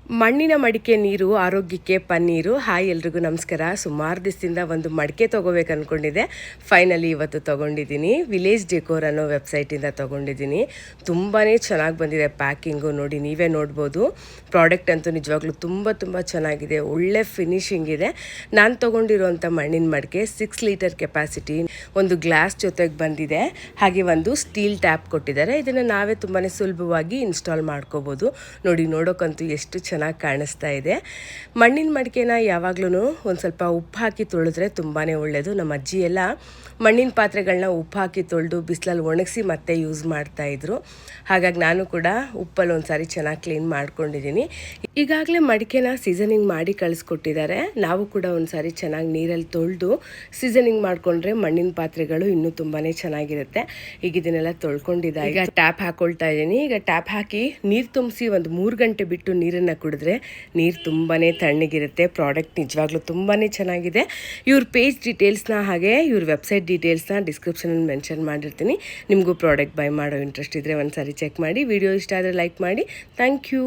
ಮಣ್ಣಿನ ಮಡಿಕೆ ನೀರು ಆರೋಗ್ಯಕ್ಕೆ ಪನ್ನೀರು. ಹಾಯ್ ಎಲ್ರಿಗೂ ನಮಸ್ಕಾರ. ಸುಮಾರು ದಿವಸದಿಂದ ಒಂದು ಮಡಿಕೆ ತೊಗೋಬೇಕು ಅಂದ್ಕೊಂಡಿದ್ದೆ. ಫೈನಲಿ ಇವತ್ತು ತೊಗೊಂಡಿದ್ದೀನಿ. ವಿಲೇಜ್ ಡೆಕೋರ್ ಅನ್ನೋ ವೆಬ್ಸೈಟಿಂದ ತೊಗೊಂಡಿದ್ದೀನಿ. ತುಂಬಾ ಚೆನ್ನಾಗಿ ಬಂದಿದೆ ಪ್ಯಾಕಿಂಗು. ನೋಡಿ, ನೀವೇ ನೋಡ್ಬೋದು. ಪ್ರಾಡಕ್ಟ್ ಅಂತೂ ನಿಜವಾಗ್ಲೂ ತುಂಬ ಚೆನ್ನಾಗಿದೆ. ಒಳ್ಳೆ ಫಿನಿಶಿಂಗ್ ಇದೆ. ನಾನು ತೊಗೊಂಡಿರೋಂಥ ಮಣ್ಣಿನ ಮಡಿಕೆ 6 ಲೀಟರ್ ಕೆಪಾಸಿಟಿ, ಒಂದು ಗ್ಲಾಸ್ ಜೊತೆಗೆ ಬಂದಿದೆ. ಹಾಗೆ ಒಂದು ಸ್ಟೀಲ್ ಟ್ಯಾಪ್ ಕೊಟ್ಟಿದ್ದಾರೆ. ಇದನ್ನು ನಾವೇ ತುಂಬಾ ಸುಲಭವಾಗಿ ಇನ್ಸ್ಟಾಲ್ ಮಾಡ್ಕೋಬೋದು. ನೋಡಿ, ನೋಡೋಕ್ಕಂತೂ ಎಷ್ಟು ಚೆನ್ನಾಗಿ ಕಾಣಿಸ್ತಾ ಇದೆ. ಮಣ್ಣಿನ ಮಡಿಕೆನ ಯಾವಾಗ್ಲೂ ಒಂದು ಸ್ವಲ್ಪ ಉಪ್ಪು ಹಾಕಿ ತೊಳೆದ್ರೆ ತುಂಬಾ ಒಳ್ಳೆಯದು. ನಮ್ಮ ಅಜ್ಜಿ ಎಲ್ಲ ಮಣ್ಣಿನ ಪಾತ್ರೆಗಳನ್ನ ಉಪ್ಪು ಹಾಕಿ ತೊಳೆದು ಬಿಸಿಲಲ್ಲಿ ಒಣಗಿಸಿ ಮತ್ತೆ ಯೂಸ್ ಮಾಡ್ತಾಯಿದ್ರು. ಹಾಗಾಗಿ ನಾನು ಕೂಡ ಉಪ್ಪಲ್ಲಿ ಒಂದು ಸಾರಿ ಚೆನ್ನಾಗಿ ಕ್ಲೀನ್ ಮಾಡ್ಕೊಂಡಿದ್ದೀನಿ. ಈಗಾಗಲೇ ಮಡಿಕೆನ ಸೀಸನಿಂಗ್ ಮಾಡಿ ಕಳಿಸ್ಕೊಟ್ಟಿದ್ದಾರೆ. ನಾವು ಕೂಡ ಒಂದು ಸಾರಿ ಚೆನ್ನಾಗಿ ನೀರಲ್ಲಿ ತೊಳೆದು ಸೀಸನಿಂಗ್ ಮಾಡಿಕೊಂಡ್ರೆ ಮಣ್ಣಿನ ಪಾತ್ರೆಗಳು ಇನ್ನೂ ತುಂಬಾ ಚೆನ್ನಾಗಿರುತ್ತೆ. ಈಗ ಇದನ್ನೆಲ್ಲ ತೊಳ್ಕೊಂಡಿದ್ದೆ. ಈಗ ಟ್ಯಾಪ್ ಹಾಕೊಳ್ತಾ ಇದ್ದೀನಿ. ಈಗ ಟ್ಯಾಪ್ ಹಾಕಿ ನೀರು ತುಂಬಿಸಿ ಒಂದು 3 ಗಂಟೆ ಬಿಟ್ಟು ನೀರನ್ನು ಕುಡಿದ್ರೆ ನೀರು ತುಂಬಾ ತಣ್ಣಗಿರುತ್ತೆ. ಪ್ರಾಡಕ್ಟ್ ನಿಜವಾಗ್ಲೂ ತುಂಬಾ ಚೆನ್ನಾಗಿದೆ. ಇವ್ರ ಪೇಜ್ ಡೀಟೇಲ್ಸ್ನ ಹಾಗೆ ಇವ್ರ ವೆಬ್ಸೈಟ್ ಡೀಟೇಲ್ಸ್ನ ಡಿಸ್ಕ್ರಿಪ್ಷನಲ್ಲಿ ಮೆನ್ಷನ್ ಮಾಡಿರ್ತೀನಿ. ನಿಮಗೂ ಪ್ರಾಡಕ್ಟ್ ಬೈ ಮಾಡೋ ಇಂಟ್ರೆಸ್ಟ್ ಇದ್ದರೆ ಒಂದು ಸಾರಿ ಚೆಕ್ ಮಾಡಿ. ವಿಡಿಯೋ ಇಷ್ಟ ಆದರೆ ಲೈಕ್ ಮಾಡಿ. Thank you.